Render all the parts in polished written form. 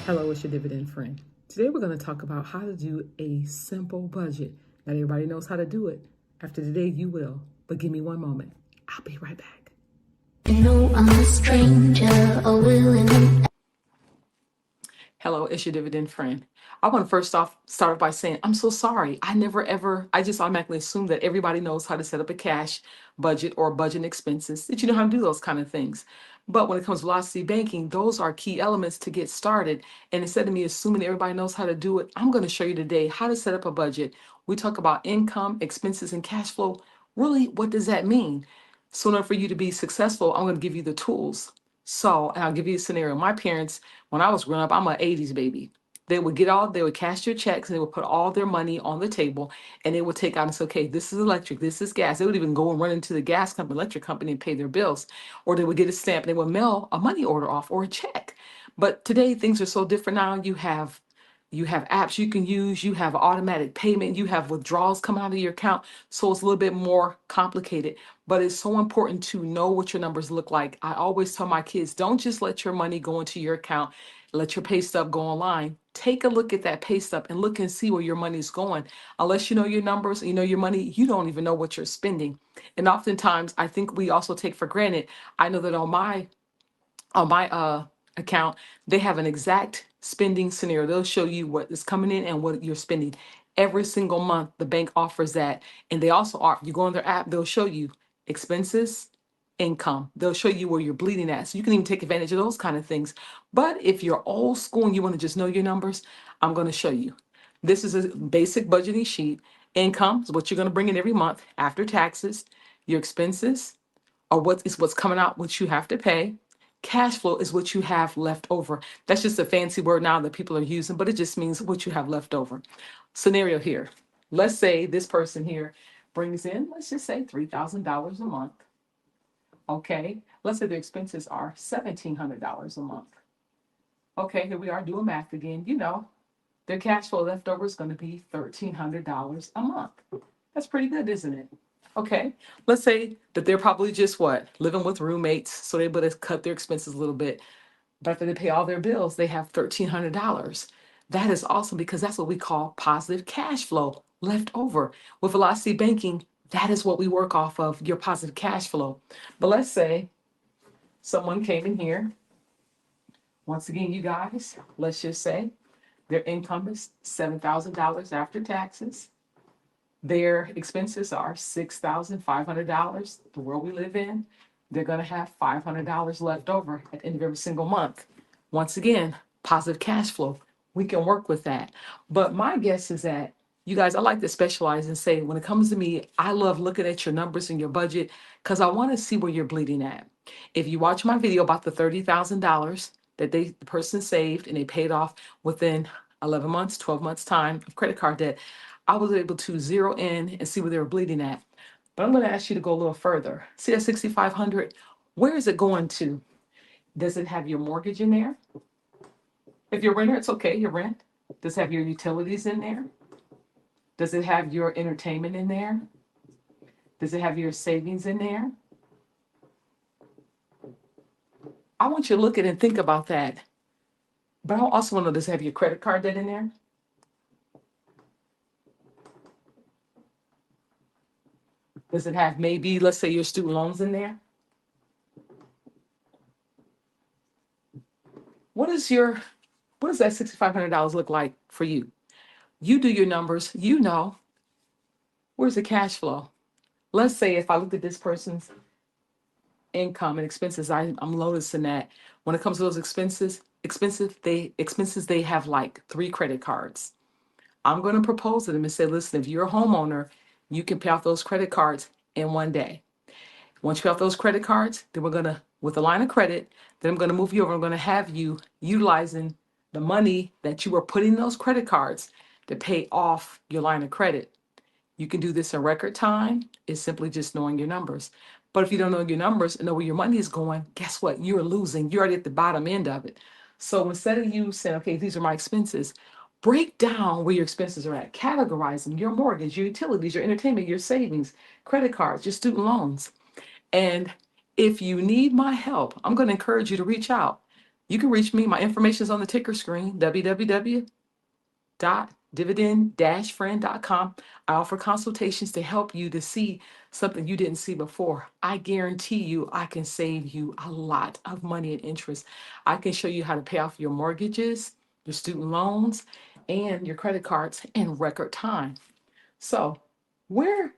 Hello, it's your dividend friend. Today we're going to talk about how to do a simple budget. Not everybody knows how to do it. After today, you will. But give me one moment. I'll be right back. You know I'm a stranger, a willing. Hello, it's your dividend friend. I want to start off by saying I'm so sorry. I just automatically assume that everybody knows how to set up a cash budget or budget expenses, that you know how to do those kind of things. But when it comes to velocity banking, those are key elements to get started. And instead of me assuming everybody knows how to do it, I'm going to show you today how to set up a budget. We talk about income, expenses, and cash flow. Really, what does that mean? So, in order for you to be successful, I'm going to give you the tools. So, and I'll give you a scenario. My parents, when I was growing up, I'm an 80s baby. They would cash their checks and they would put all their money on the table and they would take out and say, okay, this is electric, this is gas. They would even go and run into the gas company, electric company and pay their bills. Or they would get a stamp and they would mail a money order off or a check. But today things are so different now. You have apps you can use, you have automatic payment, you have withdrawals coming out of your account. So it's a little bit more complicated, but it's so important to know what your numbers look like. I always tell my kids, don't just let your money go into your account, let your pay stub go online. Take a look at that pay stub and look and see where your money's going. Unless you know your numbers, you know your money, you don't even know what you're spending. And oftentimes I think we also take for granted. I know that on my account, they have an exact spending scenario. They'll show you what is coming in and what you're spending every single month. The bank offers that, and they also are. You go on their app, they'll show you expenses, income. They'll show you where you're bleeding at, so you can even take advantage of those kind of things. But if you're old school and you want to just know your numbers, I'm going to show you. This is a basic budgeting sheet. Income is what you're going to bring in every month after taxes. Your expenses or what's coming out, what you have to pay. Cash flow is what you have left over. That's just a fancy word now that people are using, but it just means what you have left over. Scenario here. Let's say this person here brings in, let's just say $3,000 a month. Okay. Let's say their expenses are $1,700 a month. Okay, here we are doing math again. Their cash flow left over is going to be $1,300 a month. That's pretty good, isn't it? Okay, let's say that they're probably just what? Living with roommates, so they're able to cut their expenses a little bit. But after they pay all their bills, they have $1,300. That is awesome because that's what we call positive cash flow left over. With Velocity Banking, that is what we work off of, your positive cash flow. But let's say someone came in here. Once again, you guys, let's just say their income is $7,000 after taxes. Their expenses are $6,500. The world we live in, they're going to have $500 left over at the end of every single month. Once again, positive cash flow. We can work with that. But my guess is that you guys, I like to specialize and say, when it comes to me, I love looking at your numbers and your budget because I want to see where you're bleeding at. If you watch my video about the $30,000 that the person saved and they paid off within 11 months, 12 months time of credit card debt, I was able to zero in and see where they were bleeding at. But I'm going to ask you to go a little further. See that 6,500? Where is it going to? Does it have your mortgage in there? If you're a renter, it's okay, your rent. Does it have your utilities in there? Does it have your entertainment in there? Does it have your savings in there? I want you to look at it and think about that. But I also want to know, does it have your credit card debt in there? Does it have maybe, let's say, your student loans in there? What does that $6,500 look like for you? You do your numbers, where's the cash flow? Let's say if I look at this person's income and expenses, I'm noticing that when it comes to those expenses, they have like 3 credit cards. I'm going to propose to them and say, listen, if you're a homeowner, you can pay off those credit cards in one day. Once you pay off those credit cards, then with a line of credit, then I'm going to move you over. I'm going to have you utilizing the money that you were putting in those credit cards to pay off your line of credit. You can do this in record time. It's simply just knowing your numbers. But if you don't know your numbers and know where your money is going, guess what? You're losing. You're already at the bottom end of it. So instead of you saying, okay, these are my expenses, break down where your expenses are at. Categorize them: your mortgage, your utilities, your entertainment, your savings, credit cards, your student loans. And if you need my help, I'm going to encourage you to reach out. You can reach me. My information is on the ticker screen, www.dividend-friend.com. I offer consultations to help you to see something you didn't see before. I guarantee you I can save you a lot of money and interest. I can show you how to pay off your mortgages, your student loans, and your credit cards in record time. So, what are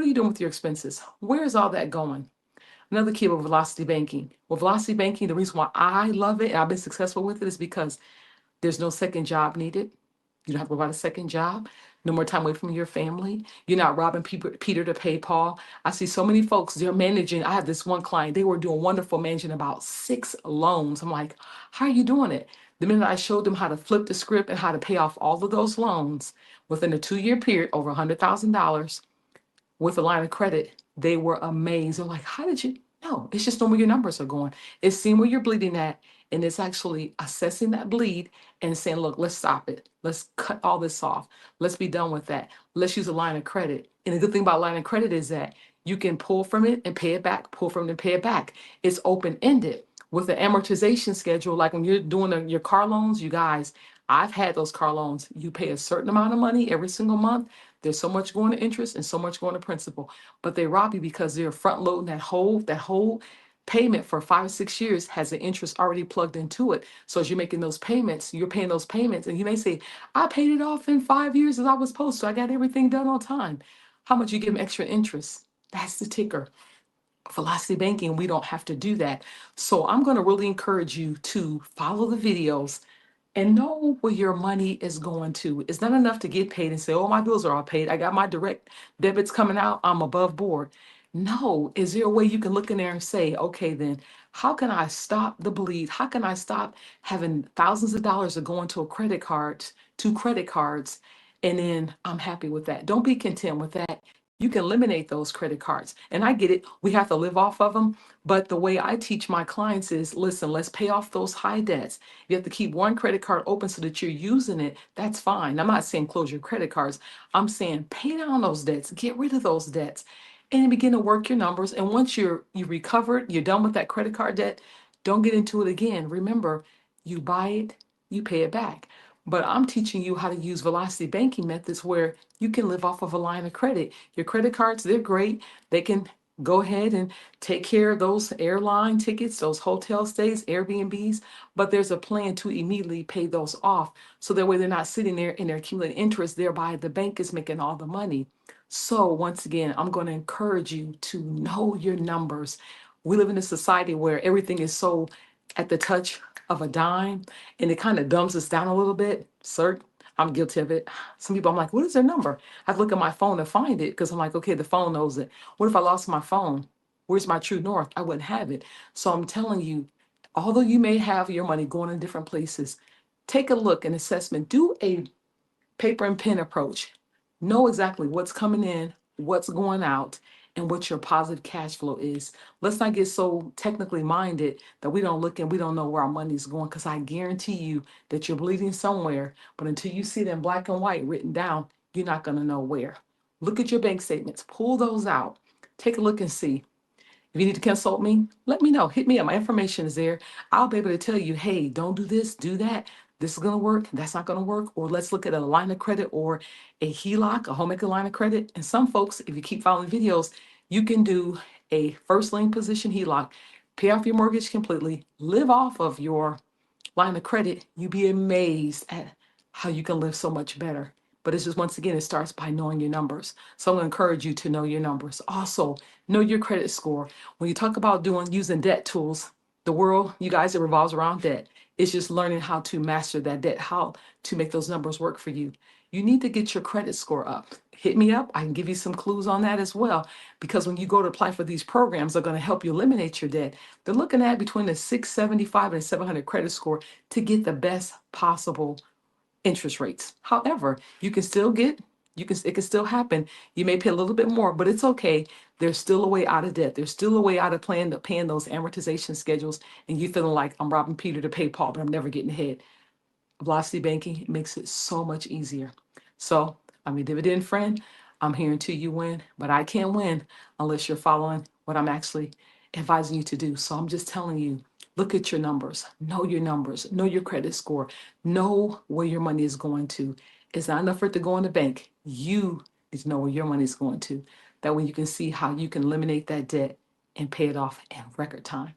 you doing with your expenses? Where is all that going? Another key with velocity banking. With velocity banking, the reason why I love it and I've been successful with it is because there's no second job needed. You don't have to provide a second job. No more time away from your family. You're not robbing Peter to pay Paul. I see so many folks, they're managing. I have this one client, they were doing wonderful managing about 6 loans. I'm like, how are you doing it? The minute I showed them how to flip the script and how to pay off all of those loans within a 2-year period, over $100,000, with a line of credit, they were amazed. They're like, how did you? No, it's just knowing where your numbers are going. It's seeing where you're bleeding at, and it's actually assessing that bleed and saying, look, let's stop it. Let's cut all this off. Let's be done with that. Let's use a line of credit. And the good thing about line of credit is that you can pull from it and pay it back, pull from it and pay it back. It's open-ended. With the amortization schedule, like when you're doing your car loans, you guys, I've had those car loans. You pay a certain amount of money every single month. There's so much going to interest and so much going to principal, but they rob you because they're front loading that whole payment for 5 or 6 years has the interest already plugged into it. So as you're making those payments, you're paying those payments, and you may say, "I paid it off in 5 years as I was supposed to. I got everything done on time." How much you give them extra interest? That's the ticker. Velocity banking, we don't have to do that. So I'm going to really encourage you to follow the videos and know where your money is going to. It's not enough to get paid and say, oh, my bills are all paid. I got my direct debits coming out. I'm above board. No, is there a way you can look in there and say, okay, then how can I stop the bleed? How can I stop having thousands of dollars that go into a credit card, 2 credit cards, and then I'm happy with that. Don't be content with that. You can eliminate those credit cards. And I get it. We have to live off of them. But the way I teach my clients is, listen, let's pay off those high debts. You have to keep one credit card open so that you're using it. That's fine. I'm not saying close your credit cards. I'm saying pay down those debts, get rid of those debts, and then begin to work your numbers. And once you recovered, you're done with that credit card debt, don't get into it again. Remember, you buy it, you pay it back. But I'm teaching you how to use velocity banking methods where you can live off of a line of credit. Your credit cards, they're great. They can go ahead and take care of those airline tickets, those hotel stays, Airbnbs, but there's a plan to immediately pay those off. So that way they're not sitting there and they're accumulating interest, thereby the bank is making all the money. So once again, I'm going to encourage you to know your numbers. We live in a society where everything is so at the touch of a dime, and it kind of dumbs us down a little bit. Sir, I'm guilty of it. Some people, I'm like, what is their number? I have to look at my phone to find it because I'm like, okay, the phone knows it. What if I lost my phone? Where's my true north? I wouldn't have it. So I'm telling you, although you may have your money going in different places, take a look, an assessment, do a paper and pen approach. Know exactly what's coming in, what's going out, and what your positive cash flow is. Let's not get so technically minded that we don't look and we don't know where our money's going, because I guarantee you that you're bleeding somewhere, but until you see it in black and white written down, you're not going to know where. Look at your bank statements, pull those out, take a look and see. If you need to consult me, let me know. Hit me up. My information is there. I'll be able to tell you, hey, don't do this, do that. This is going to work. That's not going to work. Or let's look at a line of credit or a HELOC, a home equity line of credit. And some folks, if you keep following videos, you can do a first lien position HELOC, pay off your mortgage completely, live off of your line of credit. You'd be amazed at how you can live so much better. But it's just, once again, it starts by knowing your numbers. So I'm going to encourage you to know your numbers. Also, know your credit score. When you talk about using debt tools, the world, you guys, it revolves around debt. It's just learning how to master that debt, how to make those numbers work for you. You need to get your credit score up. Hit me up. I can give you some clues on that as well. Because when you go to apply for these programs, they're going to help you eliminate your debt. They're looking at between a 675 and 700 credit score to get the best possible interest rates. However, it can still happen. You may pay a little bit more, but it's okay. There's still a way out of debt. There's still a way out of paying those amortization schedules, and you feeling like I'm robbing Peter to pay Paul, but I'm never getting ahead. Velocity banking makes it so much easier. So I'm a dividend friend. I'm here until you win, but I can't win unless you're following what I'm actually advising you to do. So I'm just telling you, Look at your numbers, know your credit score, know where your money is going to. It's not enough for it to go in the bank. You need to know where your money is going to. That way you can see how you can eliminate that debt and pay it off in record time.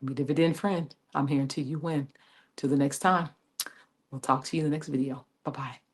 I'm your dividend friend. I'm here until you win. Till the next time, we'll talk to you in the next video. Bye-bye.